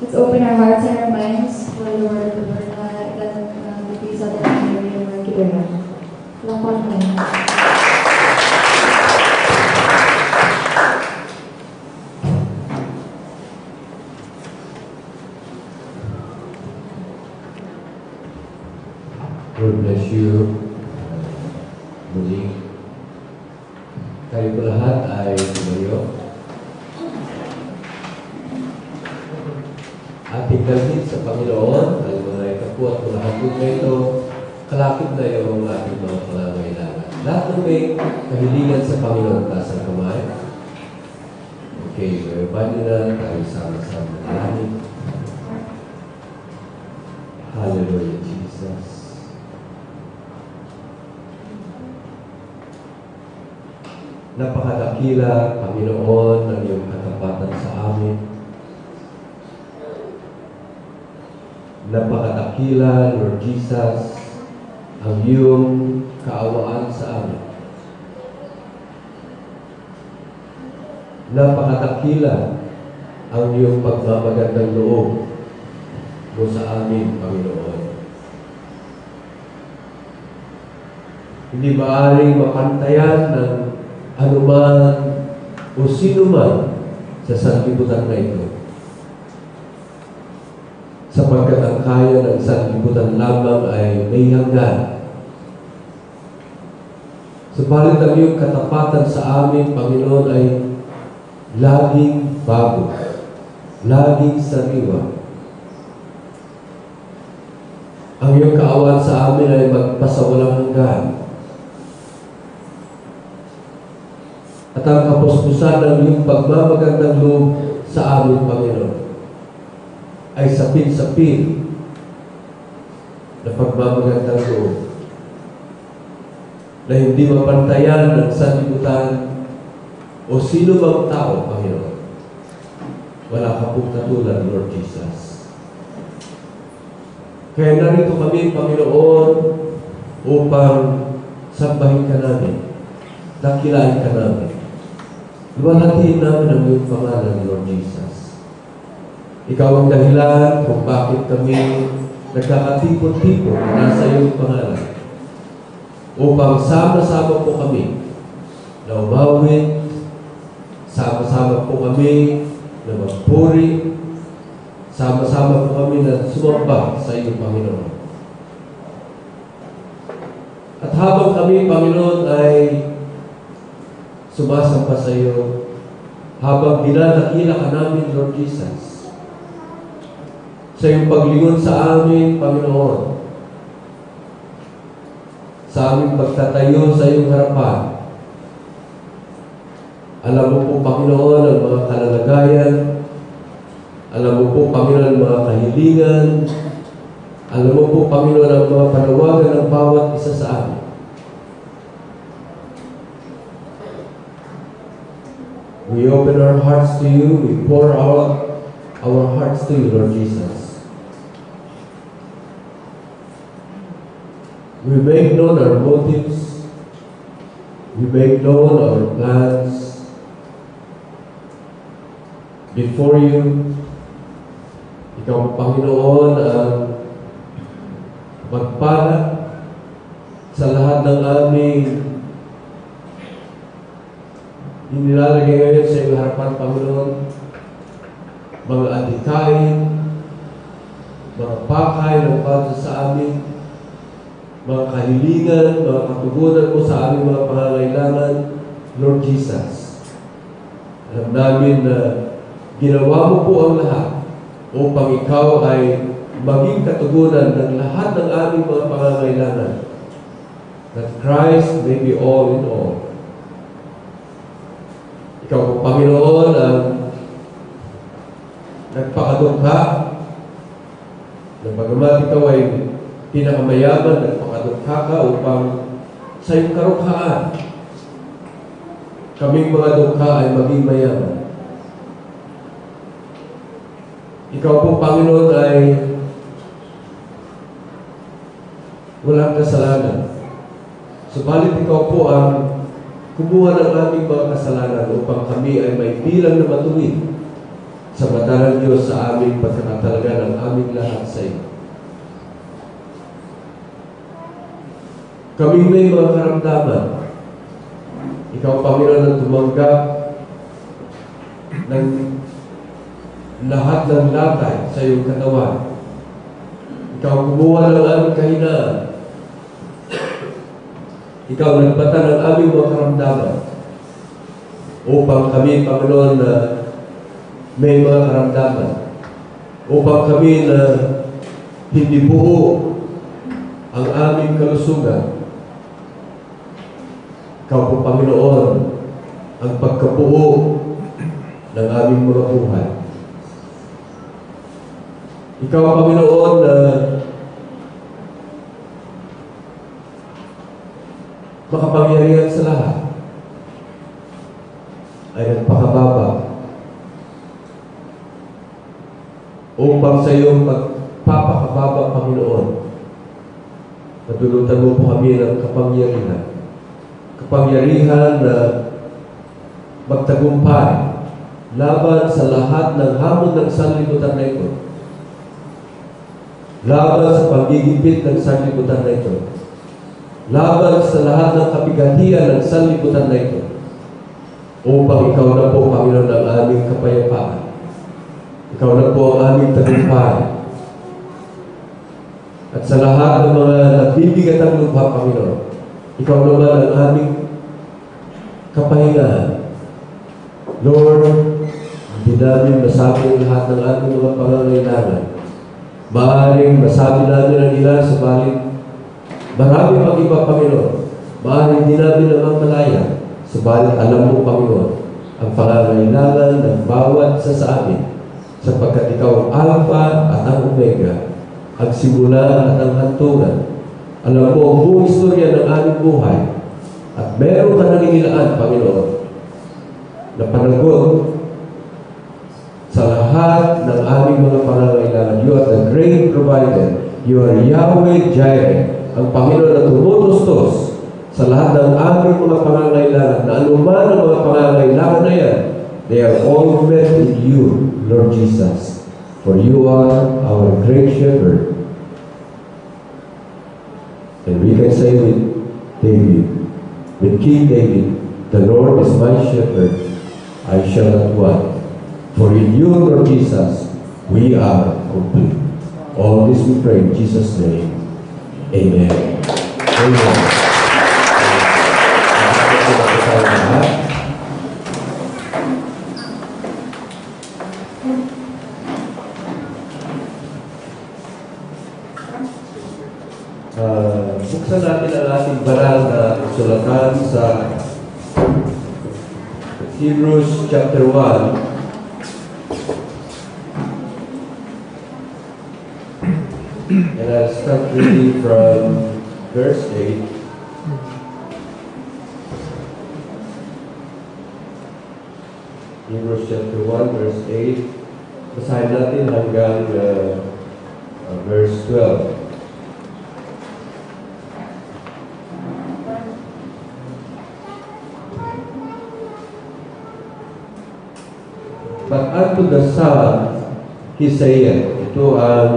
Let's open our hearts and our minds for the word of the Lord. Nagpisa na tayo ng mga kibera. Lakpan mo. Lord bless you. Muli, tayo po lahat ay tumayo. Ating dalhin sa Panginoon ang mga ikapo at mga hatid na ito, kalapit na yung ating mga pangangailangan. Lahat ng may kahilingan sa Panginoon, taas ang kamay. Okay, mayroon na tayo sama-sama natin. Hallelujah, Jesus. Napakadakila, Panginoon, ang iyong katapatan sa amin. Napakadakila, Lord Jesus, ang iyong kaawaan sa amin. Napakadakila ang iyong pagmamagandang loob mo sa amin, Panginoon. Hindi maaaring mapantayan ng anuman o sinuman sa sanlibutan na ito. Sapagkat ang kaya ng sanlibutan lamang ay may hanggan. Subalit ang iyong katapatan sa amin, Panginoon, ay laging bago, laging sariwa. Ang iyong kaawaan sa amin ay magpasawalang hanggan. At ang kapuspusan ng iyong pagmamagandang loob sa amin, Panginoon, ay sapin-sapin na pagmamagandang loob na hindi mapantayan ng sanlibutan o sino mang tao, Panginoon. Wala ka pong katulad, Lord Jesus. Kaya narito kami, Panginoon, upang sambahin ka namin, dakilain ka namin. Luwalhatiin namin ang iyong pangalan, Lord Jesus. Ikaw ang dahilan kung bakit kami nagkakatipon-tipon na nasa iyong pangalan. Upang sama-sama po kami na umawit, sama-sama po kami na magpuri, sama-sama po kami na sumamba sa iyong Panginoon. At habang kami, Panginoon, ay sumasamba sa iyo, habang dinadakila ka namin, Lord Jesus, sa iyong paglingon sa amin, Panginoon, sa aming pagtatayo sa iyong harapan. Alam mo po, Panginoon, ang mga kalalagayan. Alam mo po, Panginoon, ang mga kahilingan. Alam mo po, Panginoon, ang mga panawagan ng bawat isa sa amin. We open our hearts to you. We pour out our hearts to you, Lord Jesus. We make known our motives. We make known our plans before you. Ikaw, Panginoon, ang magpala sa lahat ng aming inilalagay ngayon sa iyong harapan, Panginoon. Mga adikain, mga pakay ng para sa amin, mga kahilingan, mga katugunan mo sa aming mga pangangailangan, Lord Jesus. Alam namin na ginawa mo po ang lahat upang ikaw ay maging katugunan ng lahat ng aming mga pangangailangan. That Christ may be all in all. Ikaw po, Panginoon, ang nagpakadungka na bagamat ikaw ay pinakamayaman, nagpakadungka ka upang sa iyong karukhaan kaming mga dungka ay maging mayaman. Ikaw po, Panginoon, ay walang kasalanan. Subalit ikaw po ang kumuha ng aming mga kasalanan upang kami ay may bilang na matuwid sa mata ng Diyos sa aming pagkakatalaga ng aming lahat sa iyo. Kami may mga karamdaman. Ikaw, Panginoon, ang tumanggap ng lahat ng latay sa iyong katawan. Ikaw kumuha ng aming kahinaan. Ikaw nagbata ng aming mga karamdaman upang kami, Panginoon, na may mga karamdaman. Upang kami na hindi buo ang aming kalusugan. Ikaw po, Panginoon, ang pagkabuo ng aming mga buhay. Ikaw, Panginoon, na makapangyarihan sa lahat, ay nagpakababa upang sa iyong pagpapakababa, Panginoon, natulutan mo po kami ng kapangyarihan. Kapangyarihan na magtagumpay laban sa lahat ng hamon ng sanlibutan na ito. Laban sa pagigipit ng sanlibutan na ito. Laban sa lahat ng kabigatian ng sanlibutan na ito. Upang ikaw na po, Panginoon, ang aming kapayapaan. Ikaw na po ang aming tagumpay. At sa lahat ng mga nagbibigat ng lubha, Panginoon, Ikaw naman ang aming kapahingahan. Lord, hindi namin masabi lahat ng ating mga pangangailangan. Maaaring masabi namin ang ilan, subalit marami pang iba, Panginoon. Maaaring hindi namin namamalaya, subalit alam mo, Panginoon, ang pangangailangan ng bawat isa sa amin, sapagkat Ikaw ang Alpha at ang Omega, ang simula at ang hantungan. Alam mo ang buong istorya ng aming buhay, at meron ka nangingilaan, Panginoon, na panagot sa lahat ng aming mga pangangailangan. You are the great provider. You are Yahweh Jireh, ang Panginoon na tumutustos sa lahat ng aming mga pangangailangan, na anuman ang mga pangangailangan na yan, they are all met in you, Lord Jesus. For you are our great shepherd. And we can say with David, with King David, the Lord is my shepherd, I shall not want. For in you, Lord Jesus, we are complete. All this we pray in Jesus' name. Amen. Amen. Buksan natin ang ating banal na sulatan sa Hebrews chapter 1. And I'll start reading from verse 8. Hebrews chapter 1, verse 8. Basahin natin hanggang verse 12. But unto the Son, He saith, ito ang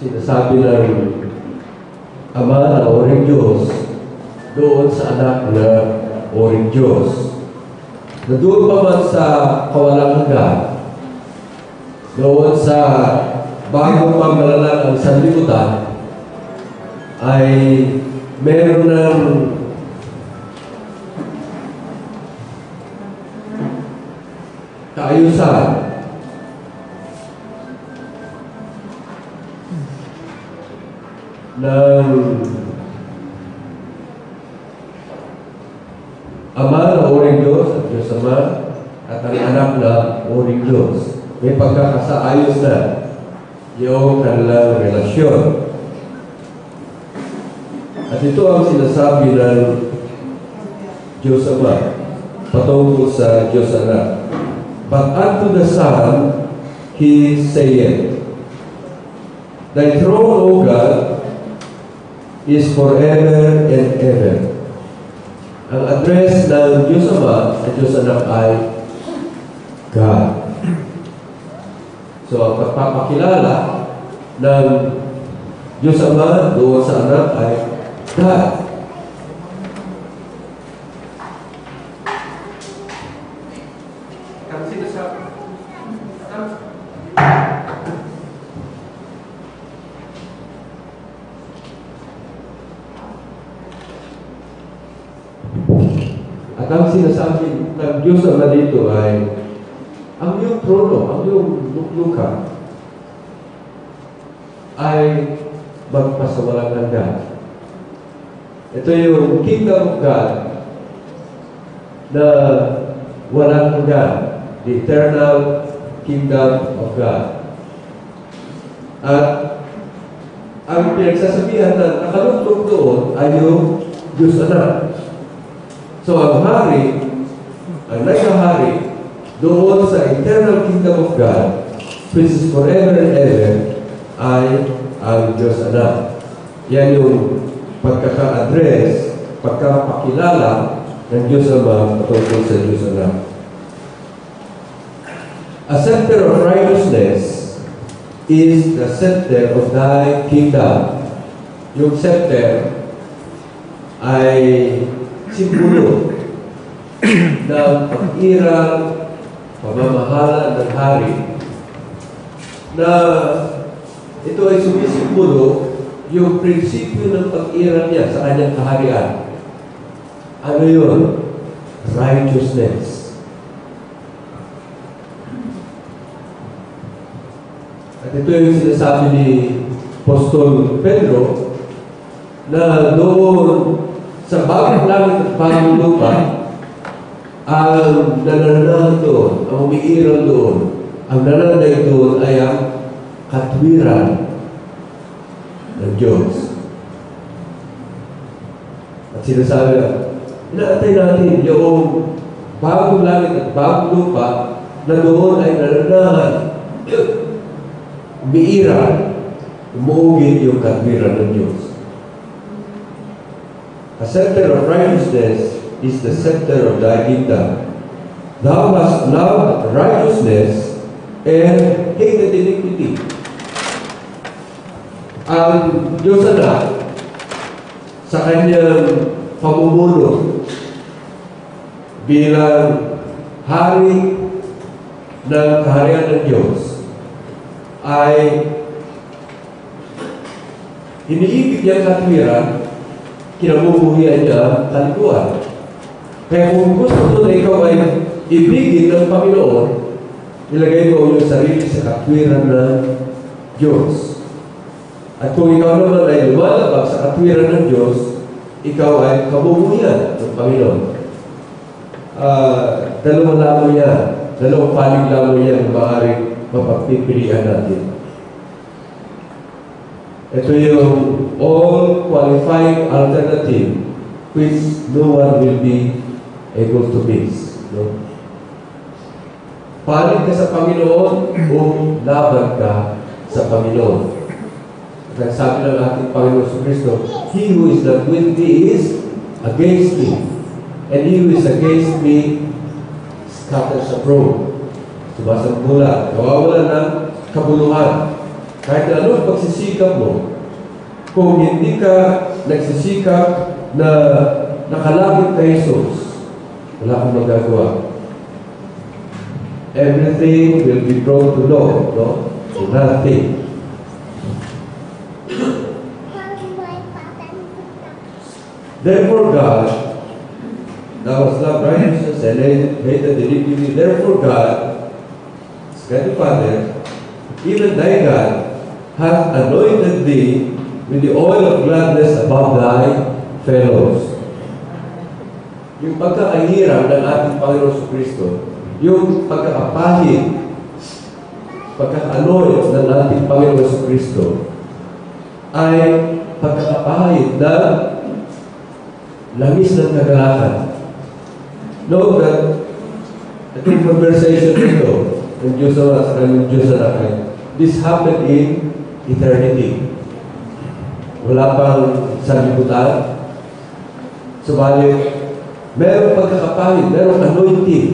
sinasabi ng Ama na oring Diyos doon sa anak na oring Diyos. Na doon pa man sa kawalang hanggan, doon sa bagong pamalalang ang sanlibutan, ay meron ng kaayusan ng Ama na oring Diyos at Diyos Ama at ang anak na oring Diyos. May pagkakasaayos na yung kanilang relasyon. At ito ang sinasabi ng Diyos Ama patungkol sa Diyos Anak. But unto the Son, He saith, Thy throne, O God, is forever and ever. Ang address ng Diyos Ama at Diyos Anak ay God. So, ang pagpapakilala ng Diyos Ama doon sa Anak ay God. At ang sinasabi ng Diyos Ama dito ay ang iyong trono, ang iyong luka ay magpasawalang hanggan. Ito yung kingdom of God na walang hanggan, the eternal kingdom of God. At ang pinagsasabihan na nakalugtog doon ay yung Diyos Anak. So, ang hari, ang nagkahari, doon sa eternal kingdom of God, which is forever and ever, ay ang Diyos Anak. Yan yung pagkaka-address, pagkapakilala ng Diyos Ama patungkol sa Diyos Anak. A scepter of righteousness is the scepter of thy kingdom. Yung scepter ay simbolo ng pag-irang pamamahala ng hari na ito ay sumisimbolo yung prinsipyo ng pag-iral niya sa kanyang kaharian. Ano yun? Righteousness. At ito yung sinasabi ni Apostol Pedro na doon sa bagong langit at bagong lupa, ang nananahan doon, ang umiiral doon, ang nananay doon ay ang katwiran ng Diyos. At sinasabi na, inaantay natin yung bagong langit at bagong lupa na doon ay nananahan, umiiral, umuugit yung katwiran ng Diyos. A center of righteousness is the center of thy kingdom. Thou must love righteousness and hate iniquity. Ang Diyos na sa kanyang pamumuno bilang hari ng kaharian ng Diyos ay iniibig niyang katwiran, kinabubuhian niya kalikuan. Kaya kung gusto mo na ikaw ay ibigin ng Panginoon, ilagay mo yung sarili sa katwiran ng Diyos. At kung ikaw naman ay lumalabag sa katwiran ng Diyos, ikaw ay kabubuhian ng Panginoon. Dalawang lamang yan. Dalawang panig lamang yan na maaaring mapagpipilian natin. Ito yung all-qualifying alternative which no one will be able to miss. No? Panig ka sa Panginoon o laban ka sa Panginoon. At sabi ng ating Panginoon sa Kristo, he who is not with me is against me. And he who is against me scatters abroad. Sumasampula, nawawalan ng kabuluhan. Kahit na anong pagsisikap mo, kung hindi ka nagsisikap na nakalapit kay Jesus, wala kang magagawa. Everything will be brought to naught, no? Nothing. Therefore God, that was love righteousness and hated iniquity. Therefore God, God the Father, even thy God, hath anointed thee with the oil of gladness above thy fellows. Yung pagkakahirap ng ating Panginoon sa Kristo, yung pagkakapahid, pagkaka-anoint ng ating Panginoon sa Kristo, ay pagkakapahid na langis ng kagalakan. Note that itong conversation nito ng Diyos na this happened in eternity. Wala pang sanlibutan. Subalit, merong pagkakapahid, merong anointing.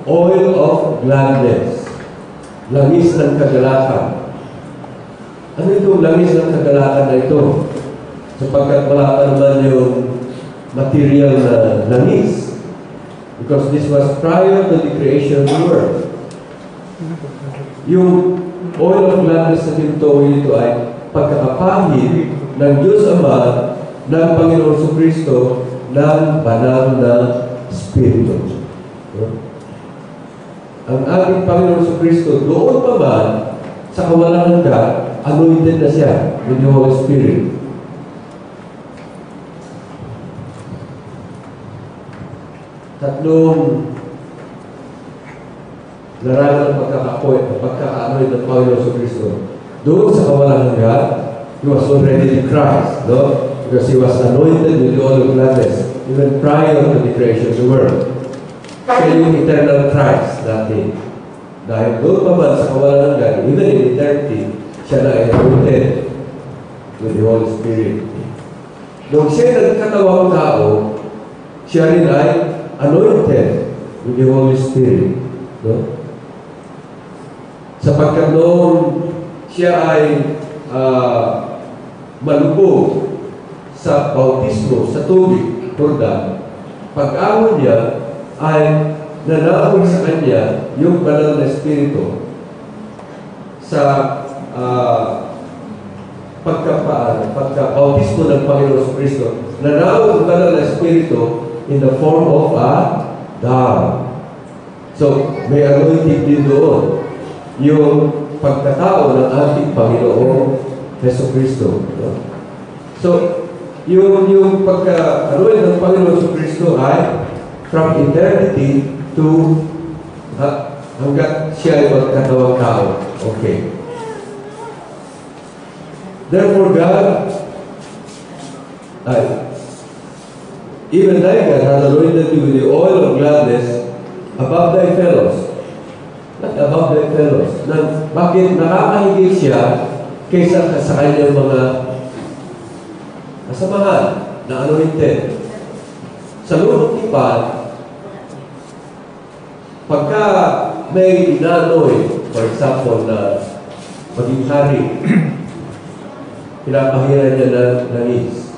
Oil of gladness. Langis ng kagalakan. Ano itong langis ng kagalakan na ito? Sapagkat wala pa naman yung material na langis. Because this was prior to the creation of the world. Yung oil of gladness na tinutukoy ito ay pagkakapahid ng Diyos Ama, ng Panginoon Kristo, ng banal na Espiritu. Ang ating Panginoon Kristo, doon pa man, sa kawalan ng God, anointed na siya with the Holy Spirit. Tatlong larangan ng pagkaka-anoint ng Panginoon Kristo. Doon sa kawalan ng God, he was already in Christ, no? Because he was anointed with the oil of gladness even prior to the creation of the world. Siya yung eternal Christ natin. Dahil doon pa man sa kawalan ng God, even in eternity, siya na ay anointed with the Holy Spirit. Nung siya nagkatawang tao, siya rin ay anointed with the Holy Spirit. No? Sapagkat noong siya ay malubog sa bautismo, sa tubig, Jordan, pag-awon niya ay nanaawin sa kanya yung banal na Espiritu. sa pagka-bautismo ng Panginoon Kristo, nanawag ang banal na Espiritu in the form of a dove. So, may anointing din doon. Yung pagkatao ng ating Panginoong Heso Kristo. No? So, yung pagka-anointing ng Panginoon Heso Kristo ay from eternity to hanggat siya ay magkatawang tao. Okay. Therefore, God, even thy God has anointed you with the oil of gladness above thy fellows. Not above thy fellows. Bakit nakakahigit siya kaysa sa kanyang mga kasamahan na anointed? Sa lumang tipan, pagka may inanoy, for example, na maging hari, pinapahiran niya ng langis.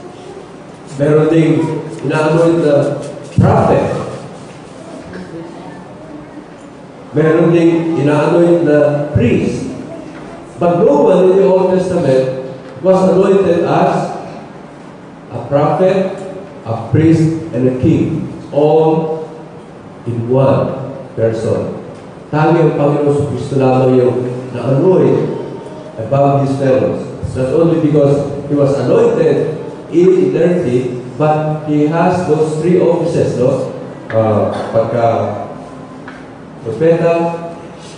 Meron ding inaanoy na prophet. Meron ding inaanoy na priest. But no one in the Old Testament was anointed as a prophet, a priest, and a king. All in one person. Tagi ang Panginoon Kristo lamang yung na-anoint above his fellows. Not only because he was anointed in eternity, but he has those three offices, no? Pagka-propeta,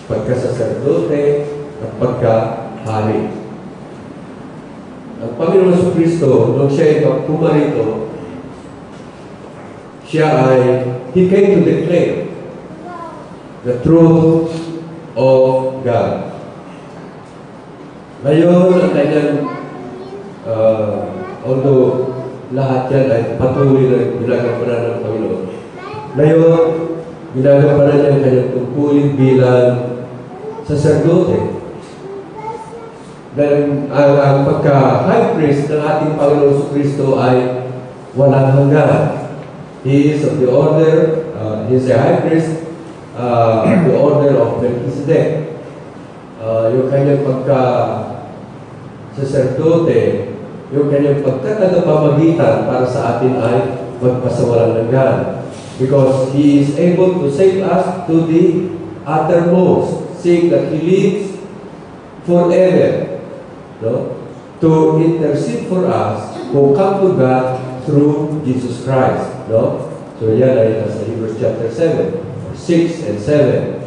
pagka-sacerdote, at pagka-hari. Ang Panginoon Kristo, nung siya ay pumarito, he came to declare the truth of God. Ngayon, ang kanyang, although lahat yan ay patuloy na ginagampanan ng Panginoon, ngayon, ginagampanan niya ang kanyang tungkulin bilang sacerdote. Dahil ang pagka-high priest ng ating Panginoon Kristo ay walang hanggan. He is of the order, he is a high priest, the order of Melchizedek. Yung kanyang pagka-sacerdote, yung kanyang pagkakatapamagitan para sa atin ay magpasawalang hanggan. Because he is able to save us to the uttermost, seeing that he lives forever, no? To intercede for us who come to God through Jesus Christ. No? So yan ay nasa Hebrews chapter 7, 6 and 7.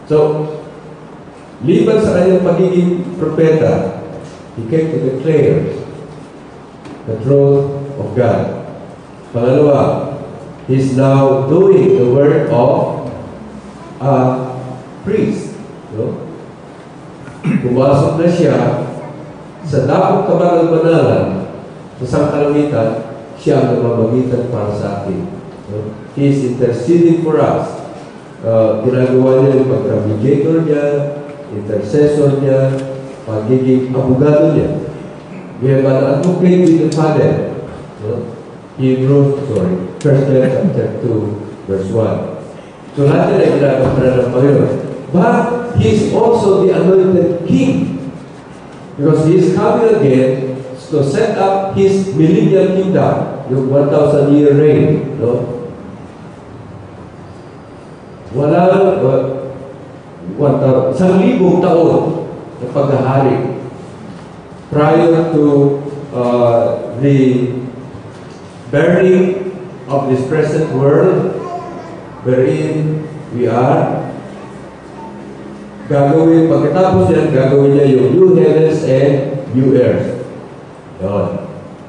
So, liban sa kanyang pagiging propeta, he came to declare the truth of God. Pangalawa, he's now doing the work of a priest. No? Pumasok na siya sa dakong kabanal-banalan sa sangkalamitan, siya ang namamagitan para sa atin. No? He is interceding for us. Ginagawa niya yung pagka-mediator niya, intercessor niya, pagiging abogado niya. We have an advocate with the Father. No? Hebrews, 1 Peter chapter 2, verse 1. So natin ay ginagawa ng Panginoon. But He is also the anointed King. Because He is coming again to set up His millennial kingdom, yung 1,000-year reign. No? Wala, 1,000 taon na paghahari prior to the burning of this present world wherein we are. Gagawin, pagkatapos yan, gagawin niya yung new heavens and new earth. Yun.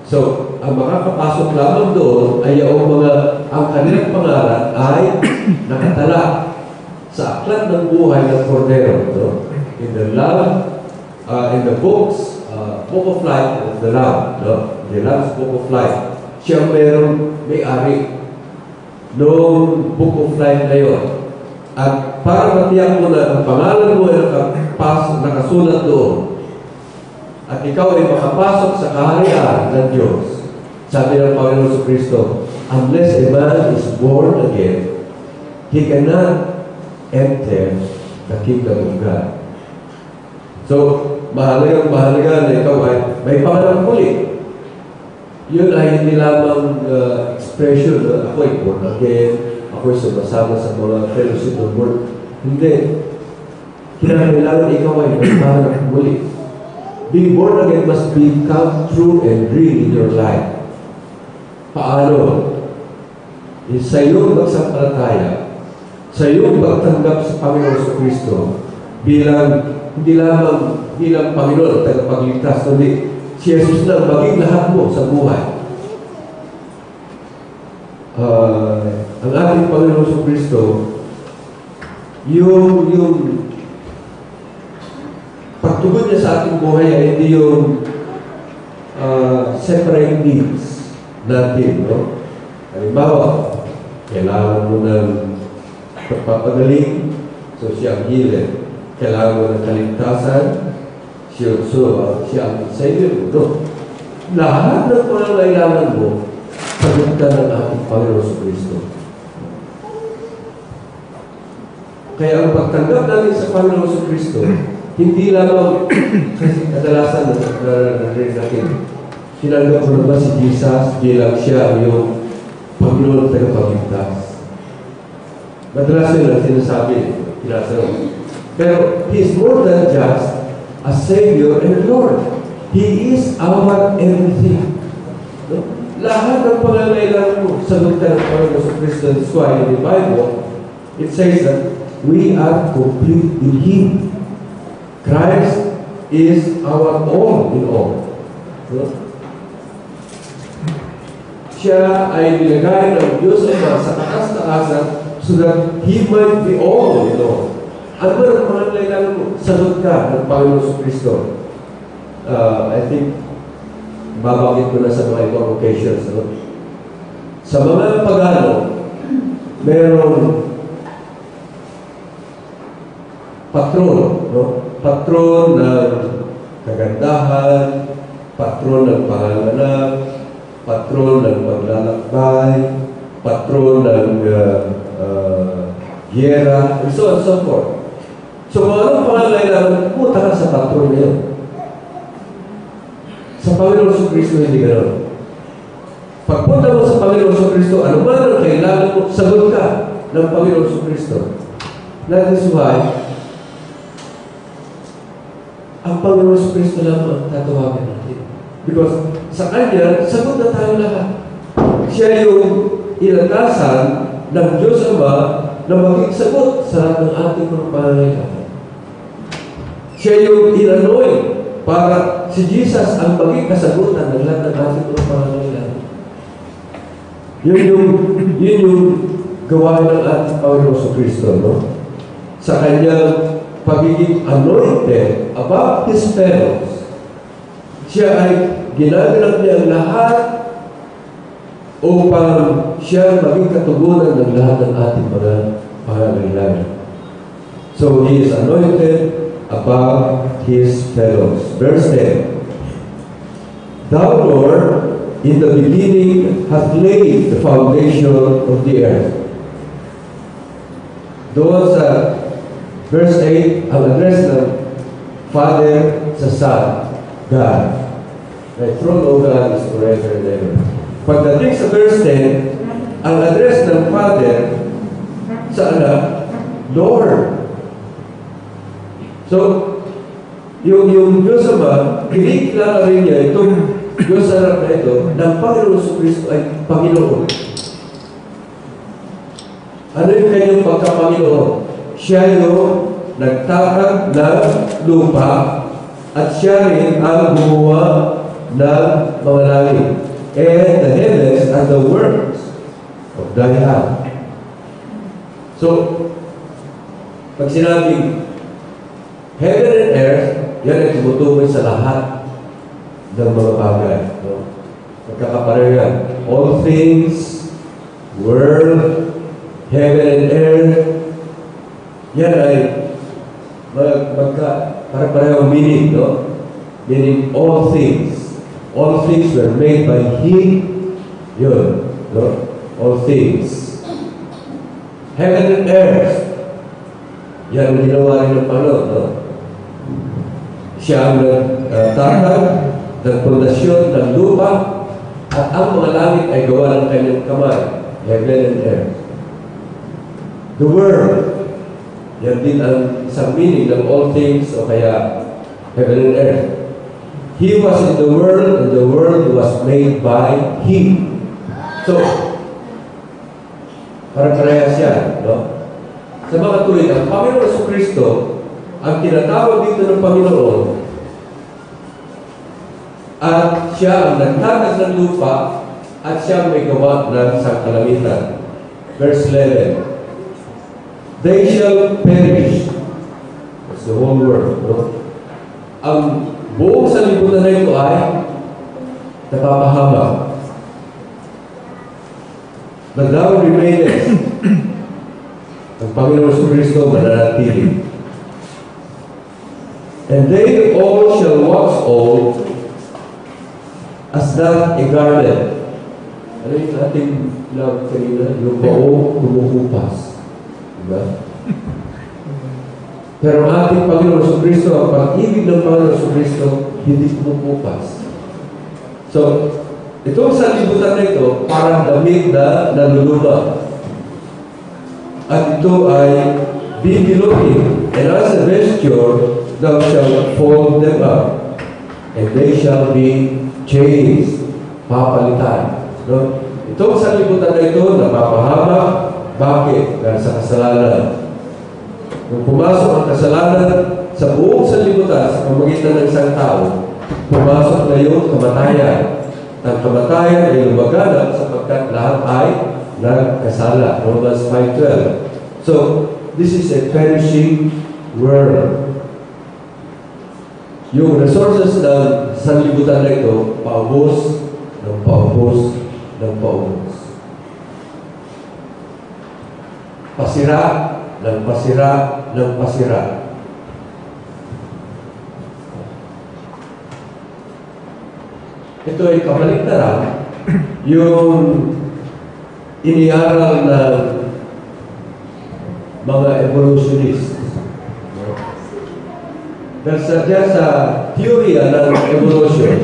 So, ang makakapasok lamang doon ay yung ang kanilang pangalan ay nakatala sa aklat ng buhay ng Cordero. No? In the books, Book of Life of the Lamb. No? The Lamb's Book of Life. Siya merong may-ari noong Book of Life na yun. At para matiyak mo na ang pangalan mo ay nakasulat doon at ikaw ay makapasok sa kaharian ng Diyos, sabi ng Panginoon Kristo, unless a man is born again, he cannot enter the kingdom of God. So, mahalaga na ikaw ay may pangalang muli. Yun ay hindi lamang expression na ako ay born again, ako ay sumasama sa mga fellowship of work. Hindi. Kailangan ikaw ay may pangalang muli. Being born again must become true and real in your life. Paano? Sa iyong magsampalataya, sa iyong pagtanggap sa Panginoon sa Kristo, hindi lamang bilang Panginoon at tagapagligtas, kundi si Jesus na maging lahat mo sa buhay. Ang ating Panginoon sa Kristo, yung pagtugon niya sa ating buhay ay hindi yung separate needs natin, no? Halimbawa, kailangan mo ng pagpapagaling, so siya ang healer. Kailangan mo ng kaligtasan, siya ang Savior mo, no? Lahat ng kailangan mo, sagot ka ng ating Panginoon sa Kristo. Kaya ang pagtanggap natin sa Panginoon sa Kristo, hindi lamang kasi kadalasan na rin natin, tinanggap mo naman si Jesus bilang siya yung Panginoon at tagapagligtas. Madalas yun ang sinasabi, pero He is more than just a Savior and Lord. He is our everything. No? Lahat ng pangangailangan mo, sagot ka ng Panginoon sa Kristo. That's why in the Bible, it says that we are complete in Him. Christ is our all in all. No? Siya ay nilagay ng Diyos Ama sa taas-taasan so that He might be all in all. Ano ba ang mga kailangan mo? Sagot ka ng Panginoon sa Kristo. I think, babangit ko na sa mga ibang occasions. No? Sa mga pagano, mayroong patron. No? Patron ng kagandahan, patron ng panganganak, patron ng paglalakbay, patron ng giyera, and so on and so forth. So, kung anong pangangailangan, pumunta ka sa patron na yun. Sa Panginoon sa Kristo, hindi gano'n. Pagpunta mo sa Panginoon sa Kristo, ano man ang kailangan mo, sagot ka ng Panginoon sa Kristo. That is why, ang Panginoon sa Kristo lang ang tatawagan natin. Because sa Kanya, sagot na tayo lahat. Siya yung inatasan ng Diyos Ama na maging sagot sa lahat ng ating mga pangangailangan. Siya yung inanoy para si Jesus ang maging kasagutan ng lahat ng ating mga pangangailangan. Yun yung gawain ng ating Panginoon sa Kristo, no? Sa Kanyang pagiging anointed above His fellows, siya ay ginaganap niya ang lahat upang siya maging katugunan ng lahat ng ating mga pangangailangan. So, He is anointed above His fellows. Verse 10, Thou, Lord, in the beginning hath laid the foundation of the earth. Doon sa verse 8, ang address ng Father sa Son, God. The throne of God is forever and ever. Pagdating sa verse 10, ang address ng Father sa Anak, Lord. So, yung Diyos Ama, kinikilala rin niya itong Diyos Anak na ito, ng Panginoon sa Kristo ay Panginoon. Ano yung kanyang pagka-Panginoon? Siya yung nagtakag ng lupa at siya rin ang gumawa ng mga langit. And the heavens are the works of thy hand. So, pag sinabing heaven and earth, yan ay tumutukoy sa lahat ng mga bagay. No? Magkakaparehan. All things, world, heaven and earth, yan ay parang meaning, no? Meaning all things. All things were made by Him. Yun, no? All things. Heaven and earth. Yan ang ginawa rin ng Panginoon, no? Siya ang nagtatag ng pundasyon ng lupa at ang mga langit ay gawa ng kanyang kamay, heaven and earth. The Word, yan din ang isang meaning ng all things o kaya heaven and earth. He was in the world and the world was made by Him. So, parang-parehas yan, no? Sa mga tuwid, ang Panginoon Jesucristo, ang tinatawag dito ng Panginoon, at siya ang nagtagas ng lupa, at siya ang may gawa ng sangkalamitan. Verse 11, they shall perish. That's the whole world, no? Ang buong sanlibutan na ito ay napapahama. But thou remainest. Ang Panginoon Jesucristo mananatili. And they all shall wax old as that a garden. Ano yung ating love kanina? Yung bao kumukupas. Diba? Pero ang ating Panginoon Jesucristo, ang pag-ibig ng Panginoon Jesucristo, hindi kumukupas. So, itong sanlibutan na ito, parang damit na naluluba. At ito ay bibilogin. And as a vesture, thou shalt fold them up, and they shall be changed. Papalitan. No? Itong sanlibutan na ito, napapahama. Bakit? Dahil sa kasalanan. Kung pumasok ang kasalanan sa buong sanlibutan, sa pamagitan ng isang tao, pumasok na yung kamatayan. Ang kamatayan ay lumaganap sapagkat lahat ay nagkasala. Romans 5:12. So, this is a perishing world. Yung resources ng sanlibutan na ito, paubos, ng paubos, ng paubos. Pasira, ng pasira, ng pasira. Ito ay kabaligtaran yung iniaral ng mga evolutionist. Dahil sadya sa teorya ng evolution,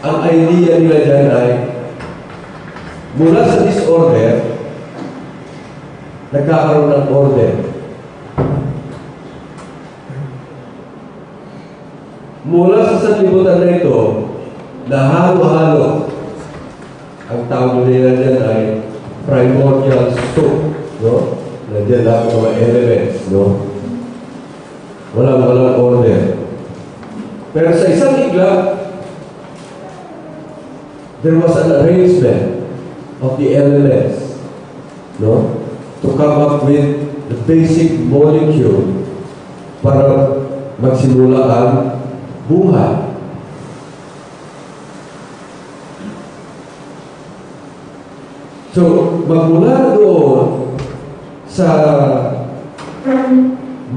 ang idea nila dyan ay mula sa disorder, nagkakaroon ng order. Mula sa sanlibutan na ito, nahalo-halo. Ang tawag nila dyan ay primordial soup, no? Nandiyan lang ang mga elements, no? Walang order. Pero sa isang iglap, there was an arrangement of the elements, no? To come up with the basic molecule para magsimula ang buhay. So, magmula doon sa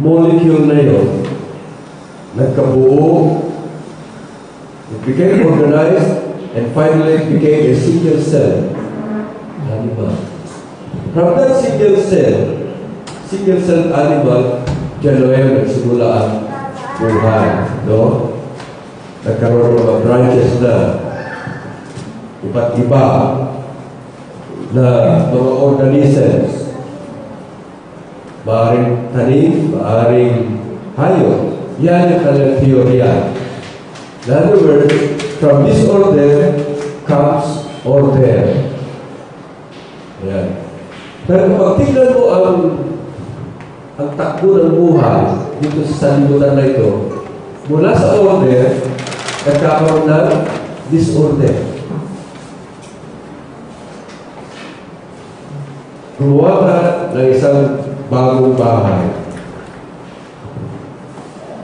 molecule na yun, nagkabuo, it became organized, and finally it became a single cell. Animal. From that single cell animal, dyan na nagsimula ang buhay. No? Nagkaroon ng mga branches na iba't iba na mga organisms. Maaring tanim, maaring hayop. Yan yung kanilang teorya. In other words, from disorder comes order. Yan. Pero pag tignan mo ang takbo ng buhay dito sa sanlibutan na ito, mula sa order, nagkakaroon ng disorder. Gumawa ka ng isang bagong bahay.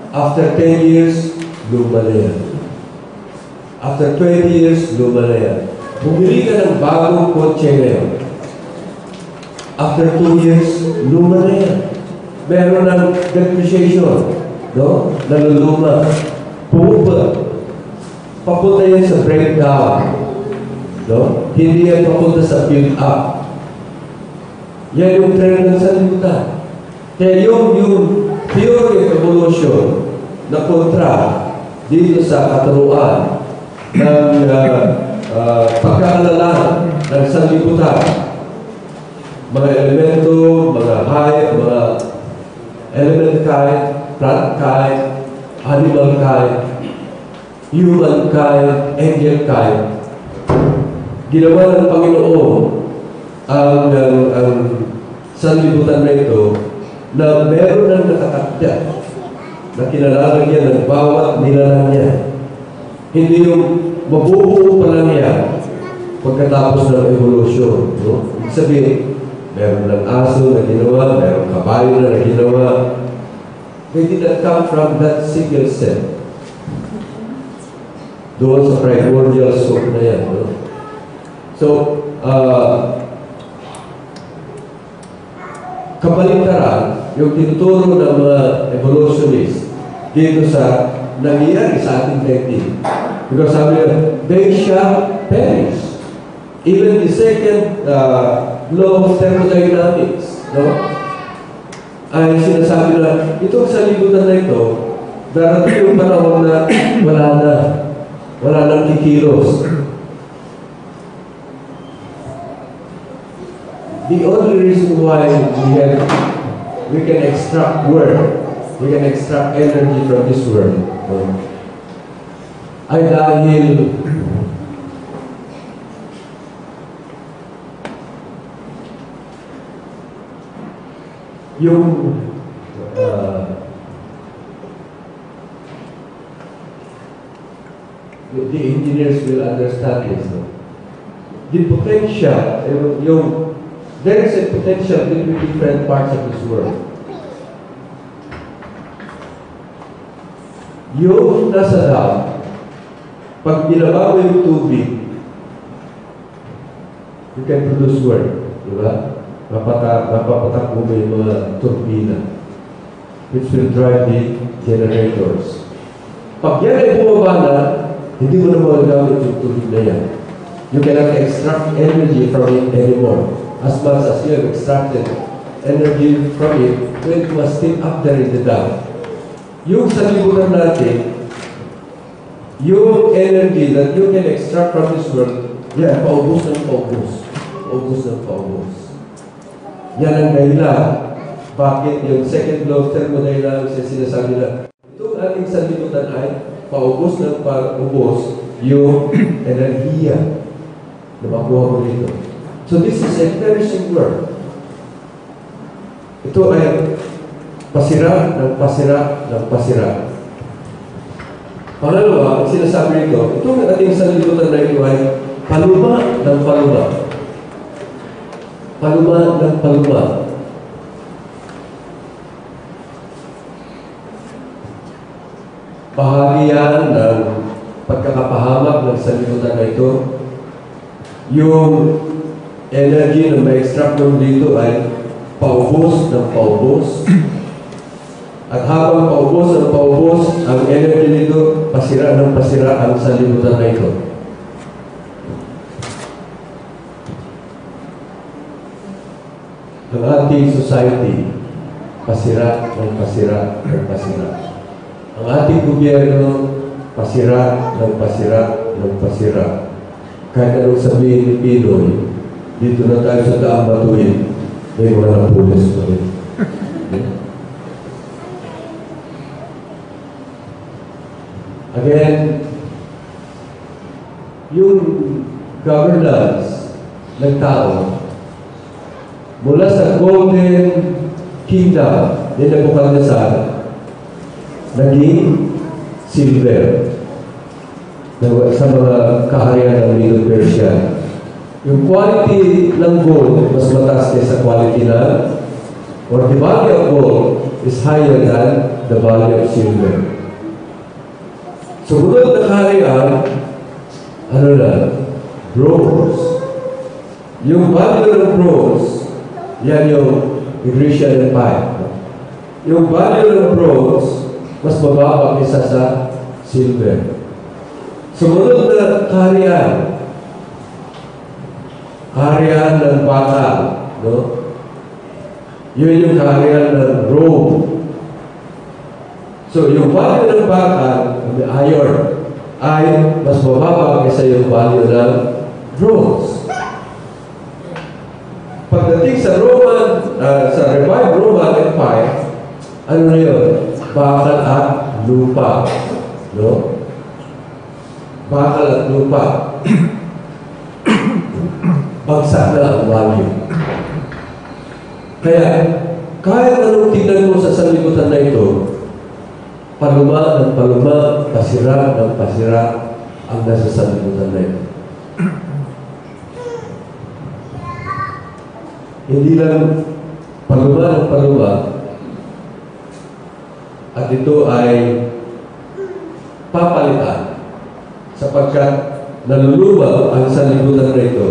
After 10 years, luma na yan. After 20 years, luma na yan. Bumili ka ng bagong kotse ngayon. After 2 years, luma na yan. Meron ng depreciation, no? Naluluma. Pumunta. Papunta yan sa breakdown. No? Hindi yan papunta sa build-up. Yan yung trend ng sanlibutan. Kaya yung theory of evolution na kontra dito sa katuruan ng pagkakalalan ng sanlibutan. Mga elemento, mga hayop, mga element kind, plant kind, animal kind, human kind, angel kind. Ginawa ng Panginoon ang sanlibutan na ito na meron ng nakatakda na kinalaman niya ng bawat nilalang niya. Hindi yung mabubuo pa lang yan pagkatapos ng evolution. No? Ibig sabihin, meron ng aso na ginawa, meron kabayo na ginawa. They did not come from that single cell. Doon sa primordial source na yan. No? So, kabaliktaran, yung tinuturo ng mga evolutionists dito sa nangyayari sa ating daigdig. Because sabi nila, they shall perish. Even the second law of thermodynamics, no? Ay sinasabi na, itong sanlibutan na ito, darating yung panahon na wala nang kikilos. The only reason why we can extract energy from this world, ay dahil yung the engineers will understand this. No? The potential, there is a potential between different parts of this world. Yung nasa dam, pag binabago yung tubig, you can produce work. Diba? Mapapatakbo mo yung mga turbina, which will drive the generators. Pag yan ay bumaba na, hindi mo na magagamit yung tubig na yan. You cannot extract energy from it anymore. As much as you have extracted energy from it, when it was still up there in the dam. Yung sanlibutan natin, yung energy that you can extract from this world, yan, paubos ng paubos. Paubos ng paubos. Yan ang dahilan. Bakit yung second law of thermodynamics ay sinasabi na itong ating sanlibutan ay paubos ng paubos yung enerhiya na makuha mo dito. So this is a perishing world. Ito ay pasira ng pasira ng pasira. Pangalawa, ang sinasabi nito, itong ating sanlibutan na ito ay paluma ng paluma. Paluma ng paluma. Bahagi yan ng pagkakapahamak ng sanlibutan na ito. Yung energy na may extract mo dito ay paubos ng paubos. At habang paubos ng paubos, ang energy nito, pasira ng pasira ang sanlibutan na ito. Ang ating society, pasira ng pasira ng pasira. Ang ating gobyerno, pasira ng pasira ng pasira. Kahit anong sabihin ni Pinoy, dito na tayo sa Daang Batuin, may mga napulis pa rin. Again, yung governance ng tao, mula sa Golden Kingdom ni Nebuchadnezzar, naging silver sa mga kaharian ng Middle Persia. Yung quality ng gold mas mataas kaysa quality na, or the value of gold is higher than the value of silver. Sumunod na kaharian, bronze. Yung value ng bronze, yan yung Grecian Empire. Yung value ng bronze, mas mababa kaysa sa silver. Sumunod na kaharian ng bata, no? Yun yung kaharian ng Rome. So, yung value ng bakal, ng iron, ay mas mababa kaysa yung value ng bronze. Pagdating sa sa revived Roman Empire, ano na yun? Bakal at lupa. No? Bakal at lupa. Bagsak na ang value. Kaya, kahit anong tingnan mo sa sanlibutan na ito, paluma ng paluma, pasira ng pasira ang nasa sanlibutan na ito. Hindi lang paluma ng paluma, at ito ay papalitan sapagkat naluluma ang sanlibutan na ito.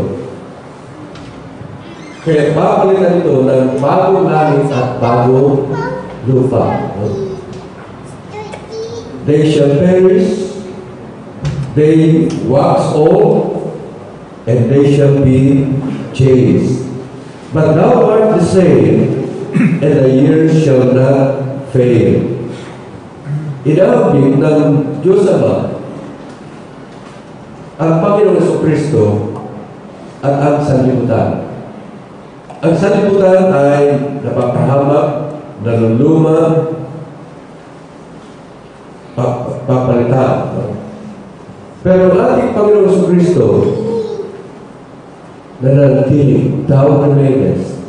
Kaya papalitan ito ng bagong langit at bagong lupa. They shall perish, they wax old, and they shall be changed. But thou art the same, and the years shall not fail. Inaabig ng Diyos Ama ang Panginoong Jesucristo at ang sanlibutan. Ang sanlibutan ay napapahamak, naluluma, papalitan. Pero ang ating Panginoong Jesucristo nananatili, thou remainest.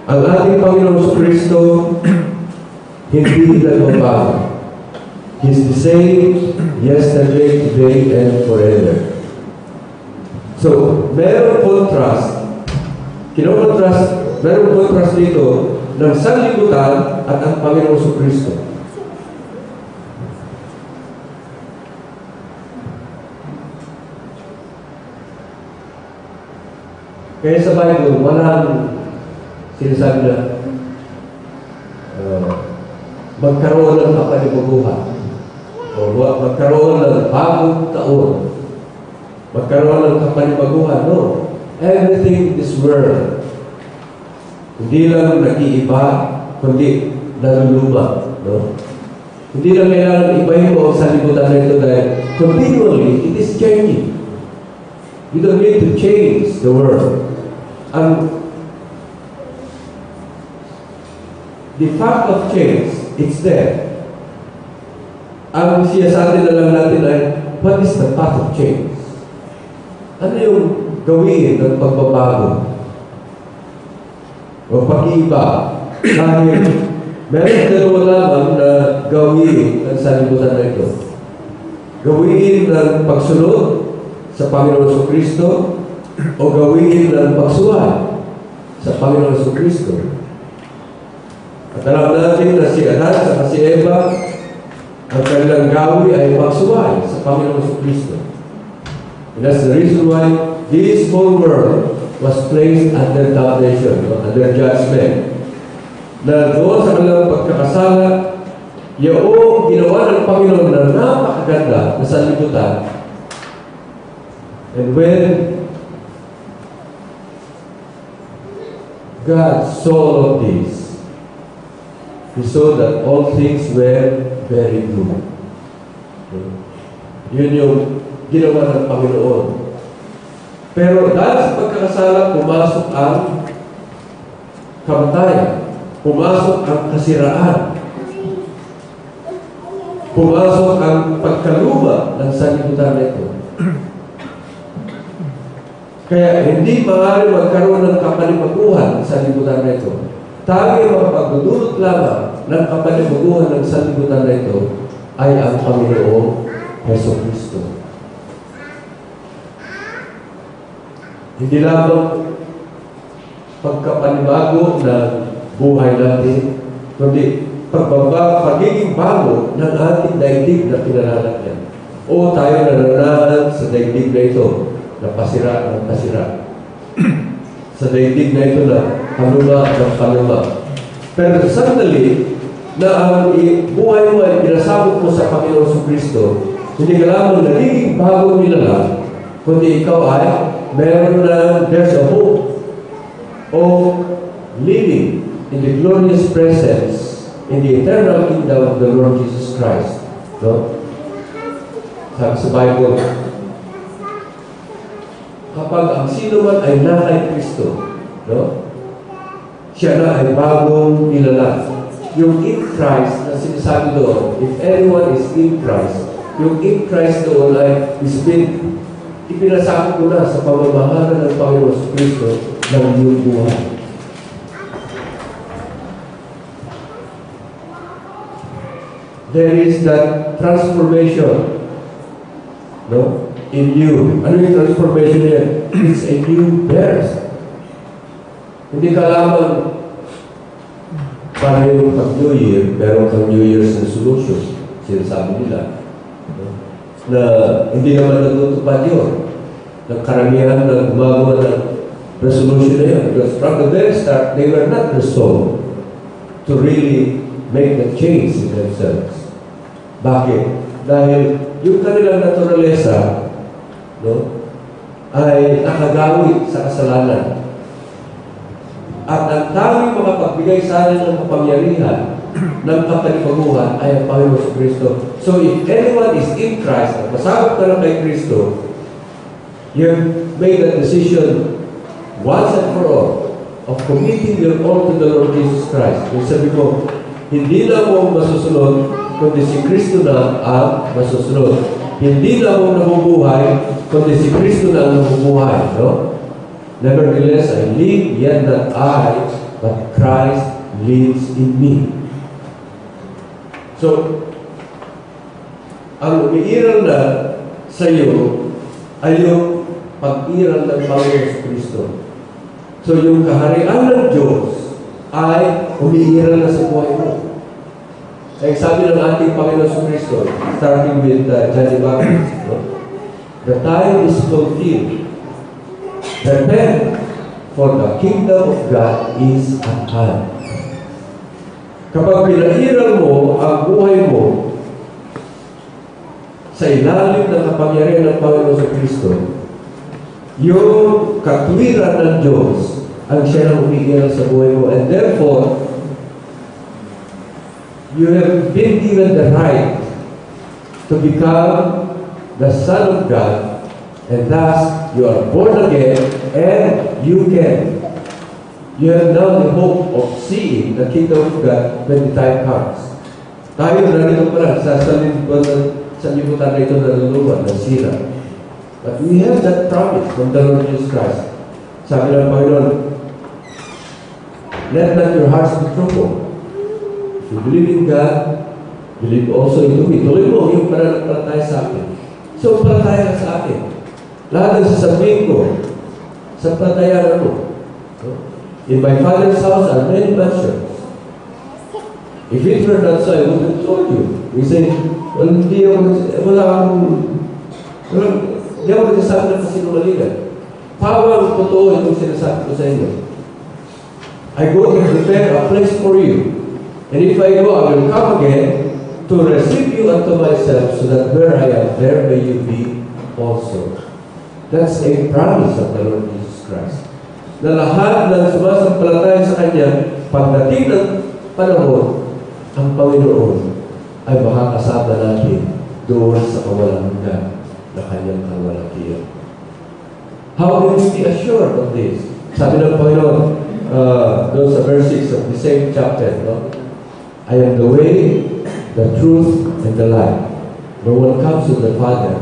Ang ating Panginoong Jesucristo hindi nagbabago. He's the same yesterday, today, and forever. So, merong contrast. Merong contrast dito ng sanlibutan at ang Panginoong Jesucristo. Kaya sa Bible, walang sinasabi na magkaroon ng kapalibuguhan o magkaroon ng bagong taon, magkaroon ng kapalibuguhan. No. Everything in this world, hindi lang nag-iiba, kundi naluluma. No? Hindi lang kailangan ibahin mo sa libutan na ito dahil continually, it is changing. You don't need to change the world. The fact of change, it's there. Ang siyasatin na lang natin ay, what is the path of change? Ano yung gawin ng pagbabago? O pag-iiba? Dahil meron dalawa lamang na gawin ang sanlibutan na ito. Gawin ng pagsunod sa Panginoon Jesucristo o gawin ng pagsuway sa Panginoon Jesucristo. At alam natin na si Adan at si Eva, ang kanilang gawi ay pagsuway sa Panginoon Jesucristo. And that's the reason why this whole world was placed under damnation, under judgment. Na doon sa kanilang pagkakasala, yung ginawa ng Panginoon na napakaganda na sanlibutan. And when God saw all of this, He saw that all things were very good. Yun yung ginawa ng Panginoon. Pero dahil sa pagkakasala, pumasok ang kamatayan. Pumasok ang kasiraan. Pumasok ang pagkaluma ng sanlibutan nito. Kaya hindi maaari magkaroon ng kapalipaguhan sa sanlibutan nito. Tayo mapagdudulot lamang ng kapalipaguhan ng sanlibutan nito ay ang Panginoong Jesucristo. Hindi lamang pagkapanibago ng buhay natin, kundi pagiging bago ng ating daigdig na pinalalagyan. O tayo nananahan sa daigdig na ito na pasira ng pasira. Sa daigdig na ito na paluma ng paluma. Pero sandali na ang buhay mo ay pinasabot mo sa Panginoon Jesucristo, hindi ka lamang nagiging bagong nilalang, kundi ikaw ay meron na there's a hope of living in the glorious presence in the eternal kingdom of the Lord Jesus Christ. No? Sabi sa Bible, kapag ang sino man ay na kay Kristo, no? Siya na ay bagong nilalang. Yung in Christ na sinasabi doon, if anyone is in Christ, yung in Christ doon ay ipinasakot ko na sa pamamahala ng Panginoon sa Kristo ng iyong buhay. There is that transformation, no? In you. Ano yung transformation yan? It's a new birth. Hindi ka lamang para yung pag-New Year, pero kang New Year's resolution, sinasabi nila. No? Na hindi naman natutupad yun. Nagkaramihan na gumagawa ng resolution na yun. Because from the very start, they were not resolved to really make the change in themselves. Bakit? Dahil yung kanilang naturalesa, no, ay nakagawi sa kasalanan. At ang tanging makapagbigay sa atin ng kapangyarihan ng kapalipaguhan ay ang Panginoon sa Kristo. So if anyone is in Christ, at masabot ka lang kay Kristo, you have made that decision once and for all of committing your all to the Lord Jesus Christ. Kung sabi ko, hindi na mo masusunod, kundi si Kristo na ang masusunod. Hindi na mo nabubuhay, kundi si Kristo na ang nabubuhay. No? Nevertheless, I live, yet not I, but Christ lives in me. So, ang umiiral na sa iyo ay yung pag-iral ng Panginoon sa Kristo. So, yung kaharian ng Diyos ay umiiral na sa buhay mo. Kaya sabi ng ating Panginoon sa Kristo, starting with John the Baptist, no? The time is fulfilled. Repent, for the kingdom of God is at hand. Kapag pinairal mo ang buhay mo sa ilalim ng kapangyarihan ng Panginoon sa Kristo, yung katwiran ng Diyos ang siya nang umiiral sa buhay mo. And therefore, you have been given the right to become the Son of God, and thus you are born again, and you have now the hope of seeing the kingdom of God when the time comes. Tayo narito pa lang sa libutan na ito na luluwan, na sira. But we have that promise from the Lord Jesus Christ. Sabi ng Panginoon, let not your hearts be troubled. If you believe in God, believe also in me. Tuloy mo yung pananampalataya sa akin. So, palataya ka sa akin. Lahat ng sasabihin ko, sa palataya mo. In my Father's house are many mansions. If it were not so, I would have told you. We say, well, hindi ako nagsasabi ng kasinungalingan. Pawang totoo itong sinasabi ko sa inyo. I go to prepare a place for you. And if I go, I will come again to receive you unto myself, so that where I am, there may you be also. That's a promise of the Lord Jesus Christ. Na lahat ng sumasampalataya sa Kanya, pagdating ng panahon, ang Panginoon ay makakasama natin doon sa kawalang hanggan na Kanyang kawalakihan. How can we be assured of this? Sabi ng Panginoon, doon sa verse 6 of the same chapter, no? I am the way, the truth, and the life. No one comes to the Father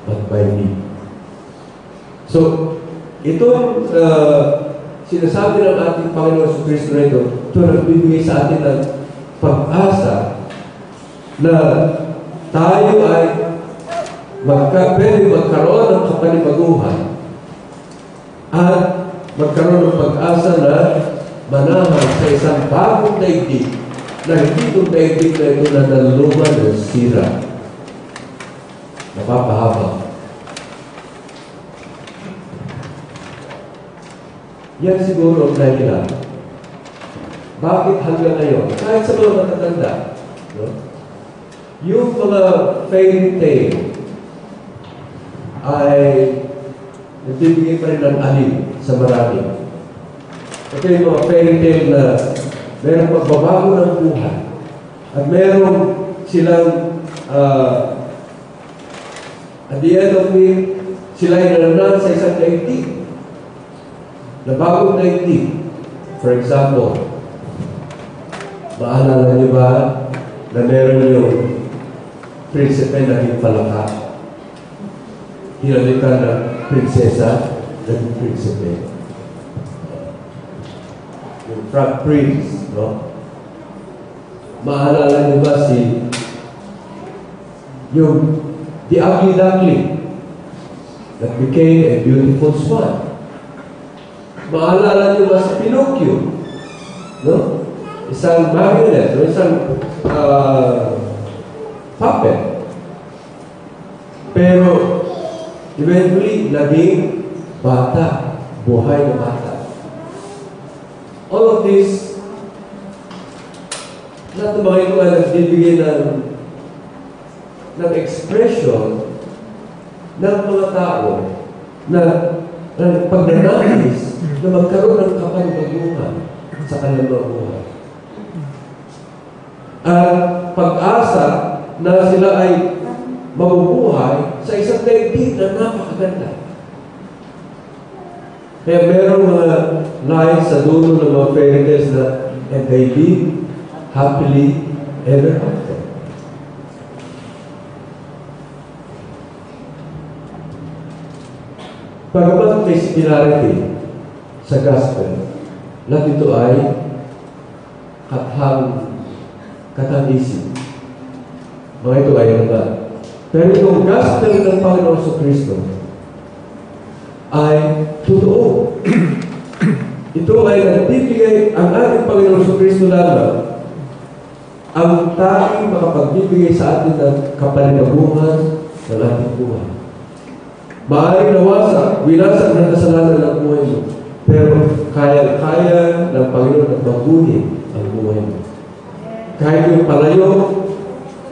but by me. So, itong sinasabi ng ating Panginoon sa Kristo na ito nagbibigay sa atin ng pag-asa na tayo ay pwede magkaroon ng kapalipaguhan at magkaroon ng pag-asa na manahan sa isang bagong daigdig na hindi itong daigdig na ito na naluluman ng sira. Napapahaba. Yan siguro ang dahilan. Bakit hanggang ngayon? Kahit sa mga matatanda, no? Yung mga fairy tale ay nagbibigay pa rin ng alin sa marami. Ito yung mga fairy tale na mayroong pagbabago ng buhay. At meron silang at the end of it, sila ay nananan sa isang daigdig na bagong daigdig. For example, maalala niyo ba na meron yung prinsipe na naging palaka? Hinalikan na prinsesa, naging prinsipe. Yung frog prince, no? Maalala niyo ba yung the ugly duckling that became a beautiful swan? Maalala niyo ba si Pinocchio? No? Isang marionette, o isang puppet. Pero eventually, naging bata, buhay na bata. All of this, lahat ng mga ito ay nagbibigay ng expression ng mga tao na pagnanais na magkaroon ng kapanipagbuhan sa kanilang mga buhay. At pag-asa na sila ay mabubuhay sa isang daigdig na napakaganda. Kaya merong mga lines sa dulo ng mga fairy tales na and they live happily ever after. Bagamat may similarity sa gospel, lahat ito ay katang-isip. Mga ito ay naman. Pero itong gospel ng Panginoon sa Kristo ay totoo. Ito ay nagbibigay ang ating Panginoon sa Kristo lamang ang tanging makapagbibigay sa atin ng kapalipaguhan ng ating buhay. Maaaring nawasak, winasak ng kasalanan ng buhay mo, pero kaya ng Panginoon at mabuhin ang buhay mo. Kahit yung palayo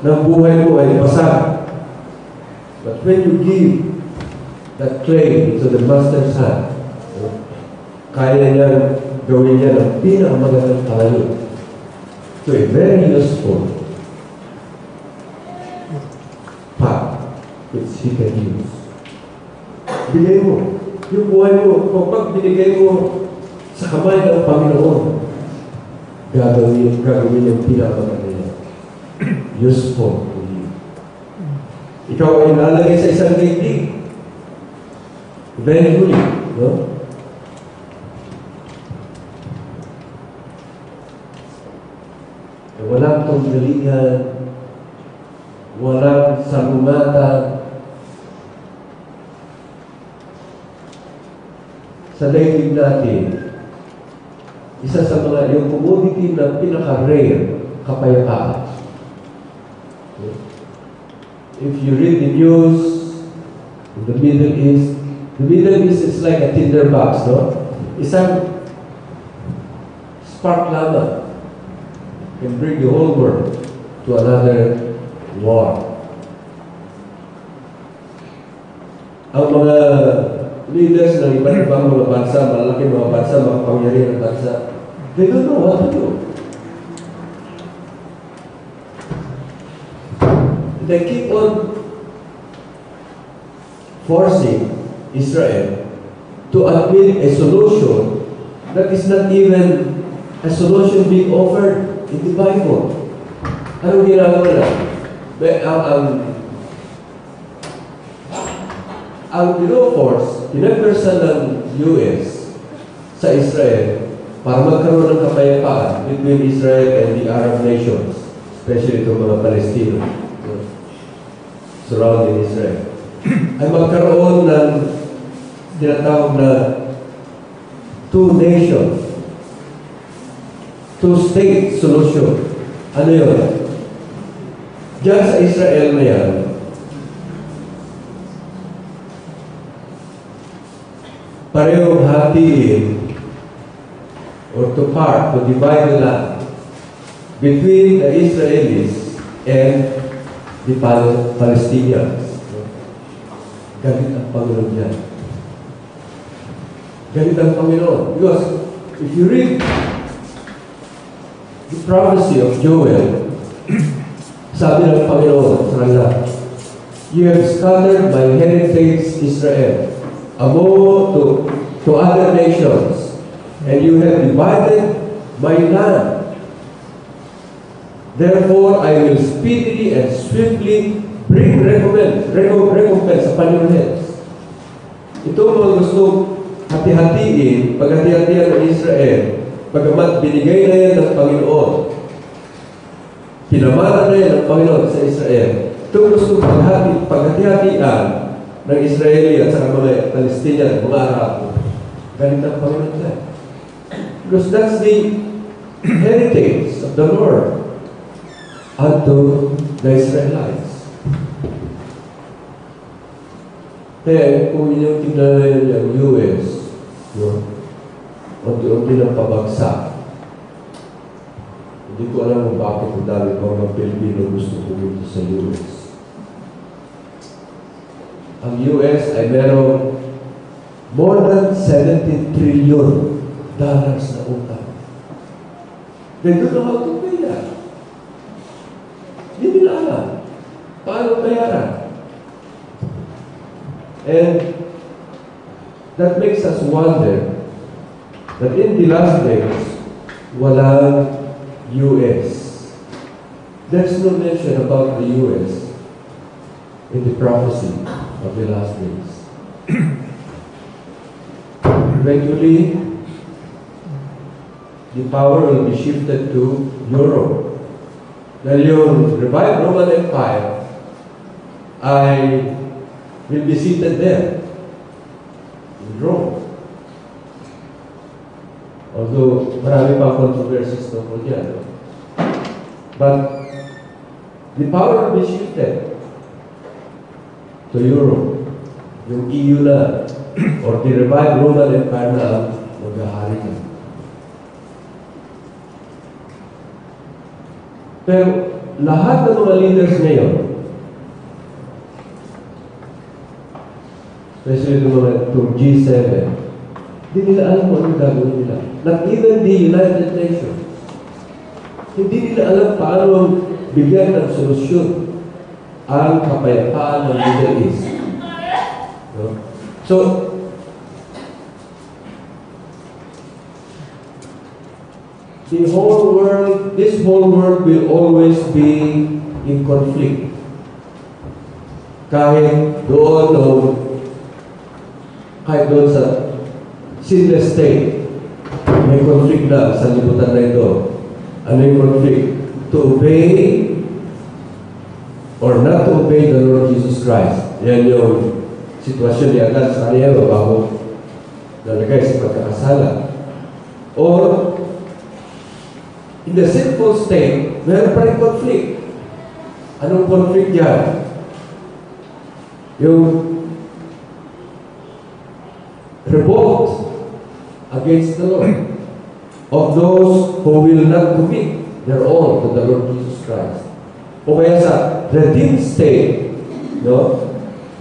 ng buhay mo ay basag. But when you give that clay to the master's hand, kaya niya gawin niya ng pinakamagandang palayo. So a very useful path which he can use. Bigay mo. Yung buhay mo, kapag binigay mo sa kamay ng Panginoon, gagawin yung pinakamaganda niya. Useful to you. Ikaw ay nalagay sa isang daigdig. Eventually, no? Walang tunggalihan, walang salumatan. Sa daigdig natin, isa sa mga yung commodity na pinaka-rare, kapayapaan. If you read the news in the Middle East is like a tinderbox, no? Isang spark lamang can bring the whole world to another war. Ang mga leaders ng iba't ibang mga bansa, malalaking mga bansa, mga pangyarihan ng bansa, they don't know what to do. They keep on forcing Israel to admit a solution that is not even a solution being offered in the Bible. Anong ginagawa na? Ang pino-force, pinagpersa ng US sa Israel para magkaroon ng kapayapaan between Israel and the Arab nations, especially itong mga Palestino surrounding Israel, ay magkaroon ng tinatawag na two-nation, two-state solution. Ano yun? Diyan sa Israel na yan, parehong hatiin or to part, to divide the land between the Israelis and the Palestinians. Galit ang Panginoon yan. Galit ang Panginoon. Because if you read the prophecy of Joel, sabi ng Panginoon sa kanila, "You have scattered my heritage Israel among to other nations, and you have divided my land. Therefore, I will speedily and swiftly bring recompense upon your heads." Ito mga gusto hati-hatiin, paghati-hatian ng Israel, pagamat binigay na yan ng Panginoon. Pinamana na yan ng Panginoon sa Israel. Ito gusto paghati-hatian ng Israeli at sa mga Palestinian, mga Arabo. Galing ng Panginoon yan. Because that's the heritage of the Lord unto the Israelites. Kaya kung inyong tingnan yung US, unti-unti ng pabagsak. Hindi ko alam kung bakit ang dami pa mga Pilipino gusto pumunta sa US. Ang US ay merong more than $17 trillion na utang. They don't know how to pay that. Hindi nila alam paano bayaran. And that makes us wonder that in the last days, walang US. There's no mention about the US in the prophecy of the last days. Eventually, the power will be shifted to Europe. Dahil yung revived Roman Empire ay will be seated there in Rome. Although marami pa controversies tungkol yan. But the power will be shifted to Europe. Yung EU na or the revived Roman Empire na ang maghahari na. Pero lahat ng mga leaders ngayon, especially itong G7, hindi nila alam kung anong gagawin nila. Not even the United Nations. Hindi nila alam paano bigyan ng solusyon ang kapayapaan ng Middle East. No? So, this whole world will always be in conflict. Kahit doon sa sinless state, may conflict na sa liputan na ito. Ano yung conflict? To obey or not to obey the Lord Jesus Christ. Yan yung sitwasyon ni Adan sa kanya bago nalagay sa pagkakasala. Or, in the sinful state, meron pa rin conflict. Anong conflict yan? Yung revolt against the Lord of those who will not commit their all to the Lord Jesus Christ. O kaya sa redeemed state, no?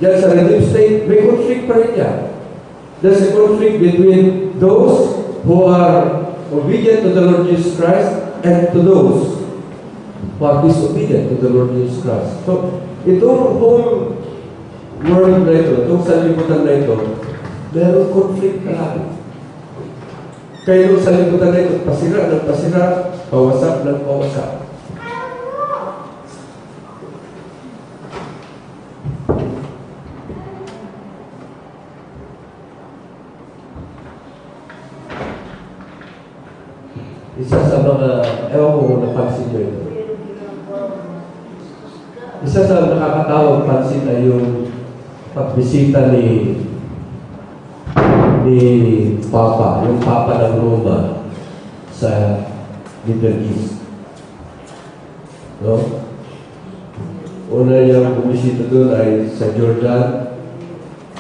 Diyan sa redeemed state, may conflict pa rin yan. There's a conflict between those who are obedient to the Lord Jesus Christ and to those who are disobedient to the Lord Jesus Christ. So, itong whole world na ito, itong sanlibutan na ito, meron conflict palagi. Kaya nung sanlibutan na ito, pasira ng pasira, pawasak ng pawasak. Isa sa mga, ewan ko kung napansin nyo ito. Isa sa nakakatawag pansin ay yung pagbisita ni Papa, yung Papa ng Roma sa Middle East. No? Una niyang bumisita doon ay sa Jordan,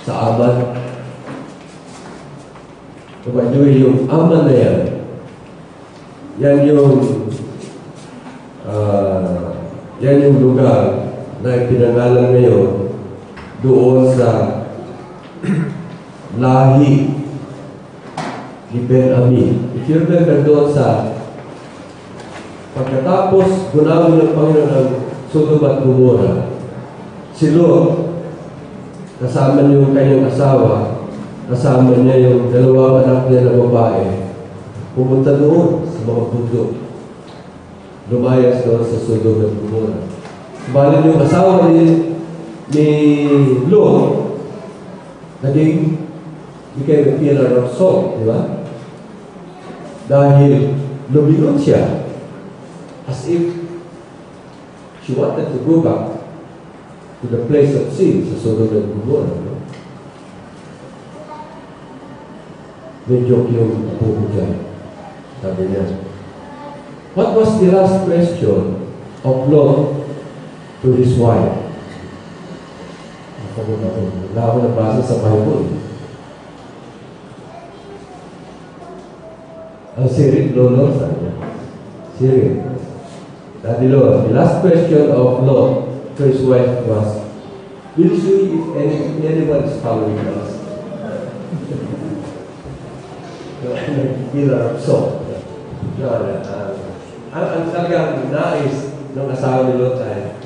sa Amman. Kapag yung Amman na yan, yan yung lugar na ipinangalan ngayon doon sa lahi ni Ben-Ami. If you remember doon sa pagkatapos gunawin ng Panginoon ng Sodom at Gomorrah. Si Lot, kasama niya yung kanyang asawa, kasama niya yung dalawang anak niya na babae, pumunta doon sa mga bundok. Lumayas doon sa Sodom at Gomorrah. Subalit yung asawa ni Lot, became a pillar of salt, di ba? Dahil lumingon siya as if she wanted to go back to the place of sin sa Sodom and Gomorrah. No? May joke yung apo ko dyan. Sabi niya, what was the last question of Lot to his wife? Wala ako nabasa sa Bible. Sirit, Lolo, sabi niya. Sirit. Daddy Lord, the last question of Lot to his wife was, will you see if anyone is following us? Pillar of salt. Ang talagang nais ng asawa ni Lot ay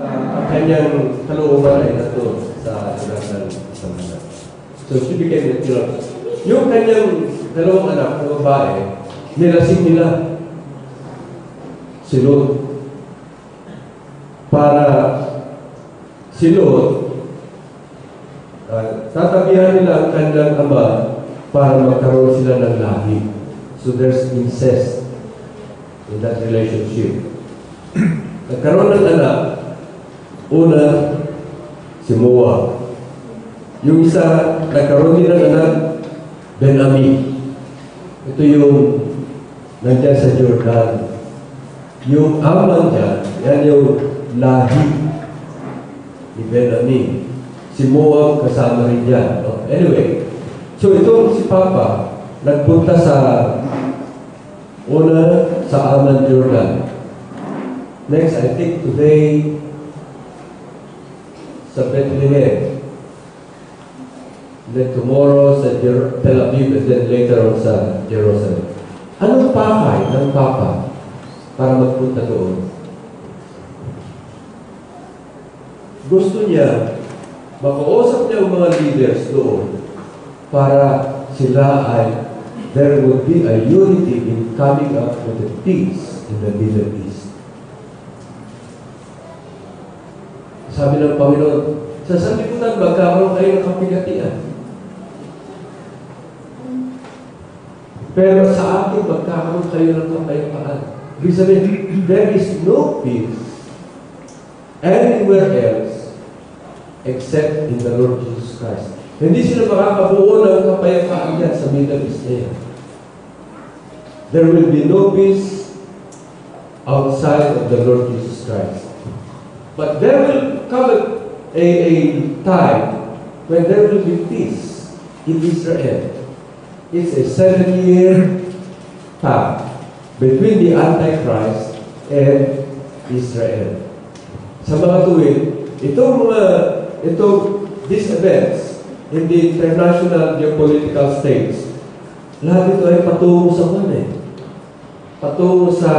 ang kanyang kalooban ay nandun sa lugar ng Samana. So she became a pillar. Yung kanyang dalawang anak na babae, nilasing nila si Lot. Para si Lot, tatabihan nila ang kanyang ama para magkaroon sila ng lahi. So there's incest in that relationship. Nagkaroon ng anak, una, si Moab. Yung isa, nagkaroon din ng anak, Ben-Ami. Ito yung nandyan sa Jordan. Yung aman dyan, yan yung lahi ni Ben-Ami. Si Moab kasama rin yan. No? Anyway, so itong si Papa, nagpunta sa una sa Aman, Jordan. Next, I think today, sa Bethlehem. Then tomorrow sa Tel Aviv, and then later on sa Jerusalem. Anong pakay ng Papa para magpunta doon? Gusto niya, makausap niya ang mga leaders doon para sila ay, there would be a unity in coming up with a peace in the Middle East. Sabi ng Panginoon, sa sanlibutan magkakaroon kayo ng kapigatian. Pero sa akin, magkakaroon kayo ng kapayapaan. Ibig sabihin, there is no peace anywhere else except in the Lord Jesus Christ. Hindi sila makakabuo ng kapayapaan yan sa Middle East niya. There will be no peace outside of the Lord Jesus Christ. But there will come a time when there will be peace in Israel. It's a 7-year path between the Antichrist and Israel. Sa mga tuwid, these events in the international geopolitical stage, lahat ito ay patungo sa patungo sa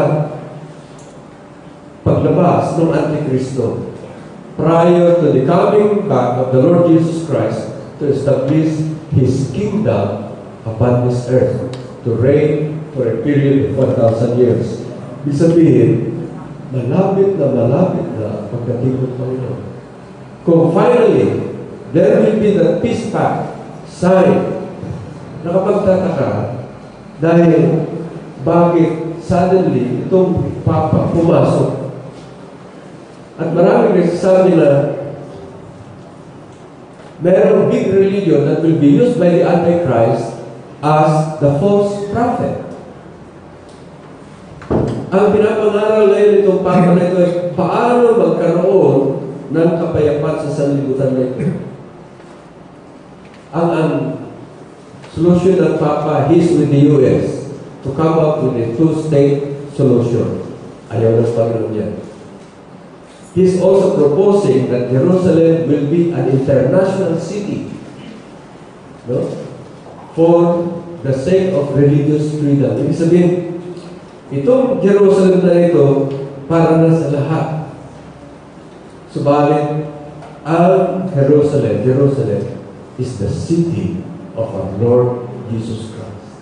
paglabas ng Antikristo prior to the coming back of the Lord Jesus Christ to establish His kingdom upon this earth, to reign for a period of 1,000 years. Ibig sabihin, malapit na pagdating ng Panginoon. Kung finally, there will be the peace pact sign, nakapagtataka dahil bakit suddenly itong Papa pumasok. At maraming nagsasabi na merong big religion that will be used by the Antichrist as the false prophet. Ang pinapangaral ngayon itong Papa na ito ay paano magkaroon ng kapayapaan sa sanlibutan na ito. Ang solution ng Papa, he's with the US to come up with a two-state solution. Ayaw ng Panginoon niya. He's also proposing that Jerusalem will be an international city, no? For the sake of religious freedom. Ibig sabihin, itong Jerusalem na ito, para na sa lahat. Subalit, ang Jerusalem is the city of our Lord Jesus Christ.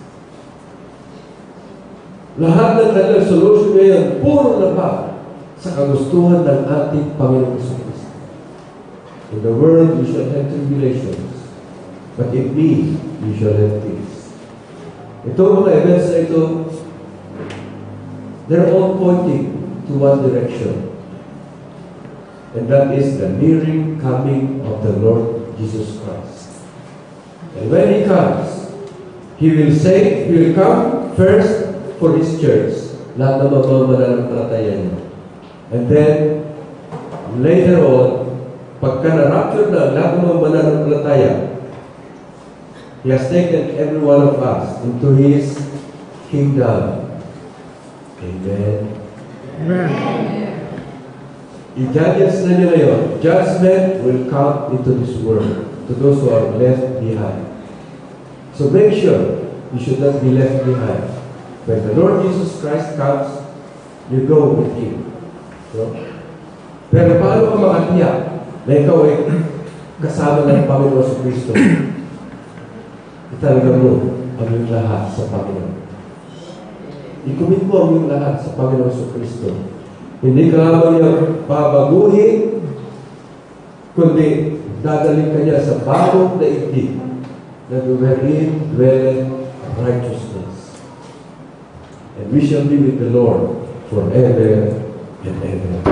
Lahat ng kanilang solution ngayon, puro na pa sa kagustuhan ng ating Panginoon Jesucristo. In the world, you shall have tribulations, but in me, you shall have peace. Itong mga events na ito, they're all pointing to one direction. And that is the nearing coming of the Lord Jesus Christ. And when He comes, He will come first for His church, lahat ng mga mananampalataya niya. And then, later on, pagka na-rapture na lahat ng mga mananampalataya, He has taken every one of us into His kingdom. Amen. Amen. I-judges na niya ngayon. Judgment will come into this world to those who are left behind. So make sure you should not be left behind. When the Lord Jesus Christ comes, you go with Him. So, pero paano ka makatiyak na ikaw ay kasama ng Panginoon sa Kristo? Italaga mo ang iyong lahat sa Panginoon. I-commit mo ang iyong lahat sa Panginoon sa Kristo. Hindi ka naman niya babaguhin, kundi dadalhin ka niya sa bagong daigdig na wherein dwelleth righteousness. And we shall be with the Lord forever and ever.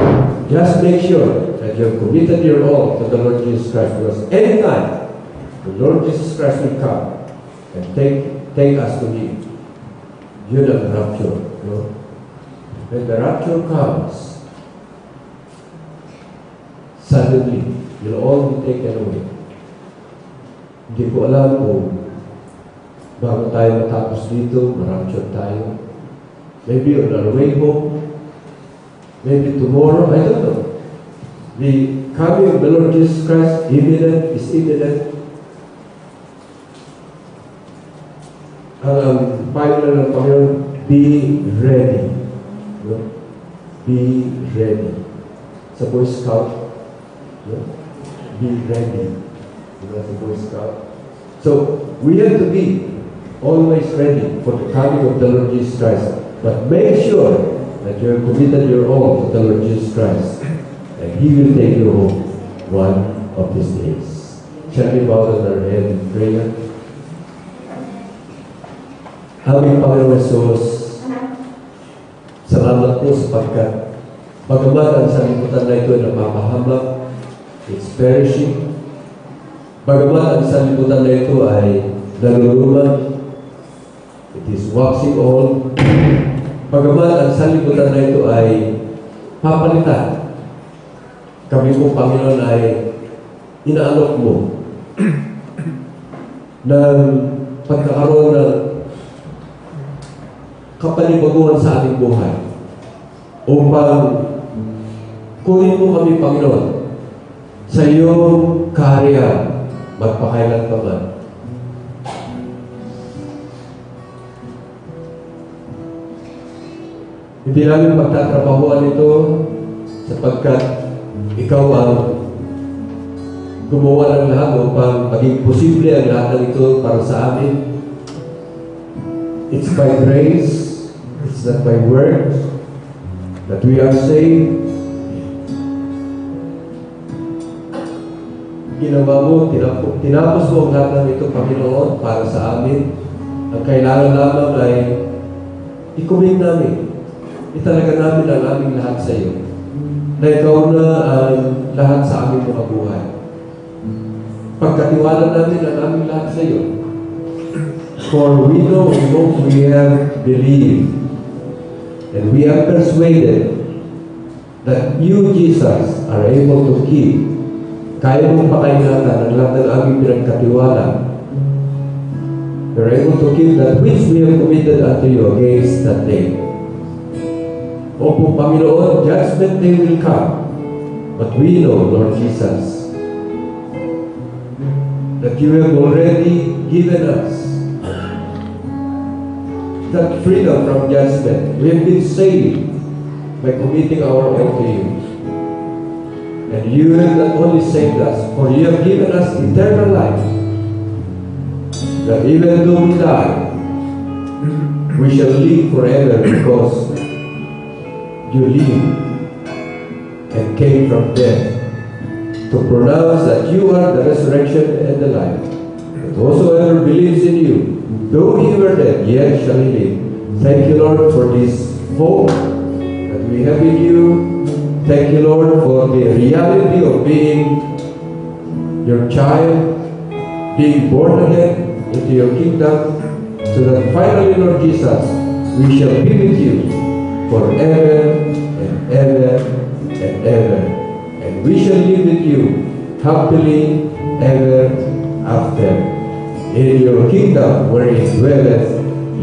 Just make sure that you have committed your all to the Lord Jesus Christ, because anytime the Lord Jesus Christ will come and take us to Him, yun ang rapture. No? When the rapture comes, suddenly, you'll all be taken away. Hindi ko alam kung bago tayo matapos dito, ma-rapture tayo. Maybe on our way home, maybe tomorrow, I don't know. The coming of the Lord Jesus Christ is imminent. Ang final ng Panginoon, be ready. No? Be ready. Sa Boy Scout, no? Be ready. Sa Boy Scout. So, we have to be always ready for the coming of the Lord Jesus Christ. But make sure that you have committed your all to the Lord Jesus Christ, and He will take you home one of these days. Shall we bow down our head in prayer? Aming Panginoon Jesus, salamat po sapagkat bagamat ang sanlibutan na ito ay napapahamak, it's perishing. Bagamat ang sanlibutan na ito ay naluluma, it is waxing old. Bagamat ang sanlibutan na ito ay papalitan, kami po Panginoon ay inaalok mo ng pagkakaroon ng kapalibaguhan sa ating buhay upang kunin mo kami, Panginoon, sa iyong kaharian magpakailan pa man. Hindi namin pagtatrabahuan ito sapagkat ikaw ang gumawa ng lahat upang maging posible ang lahat ng ito para sa amin. It's by grace. It's not by works that we are saved. Ginawa mo, tinapos mo ang lahat ng ito, Panginoon, para sa amin. Ang kailangan lamang ay i-commit namin. Italaga namin ang aming lahat sa iyo. Na ikaw na ang lahat sa aming mga buhay. Pagkatiwala namin ang aming lahat sa iyo. For we know in whom we have believed, and we are persuaded that you, Jesus, are able to keep. Kaya mong pakaingatan ang lahat ng aming pinagkatiwala. You're able to keep that which we have committed unto you against that day. Opo, Panginoon, judgment day will come. But we know, Lord Jesus, that you have already given us that freedom from judgment. We have been saved by committing our own to you. And you have not only saved us, for you have given us eternal life, that even though we die, we shall live forever because you live and came from death to pronounce that you are the resurrection and the life. That whosoever believes in you, though he were dead, yet shall he live. Thank you, Lord, for this hope that we have in you. Thank you, Lord, for the reality of being your child, being born again into your kingdom, so that finally, Lord Jesus, we shall be with you forever and ever and ever. And we shall live with you happily ever after in your kingdom wherein dwelleth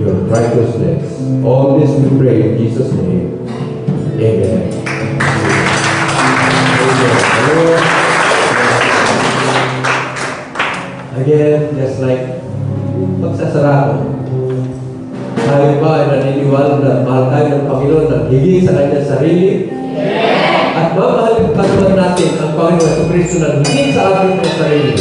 your righteousness. All this we pray in Jesus' name. Amen. Again, just like pagsasarado, tayo ba ay naniniwala na mahal tayo ng Panginoon na higit sa kanyang sarili? At mamahalin pa naman natin ang Panginoon sa Kristo na higit sa ating sarili.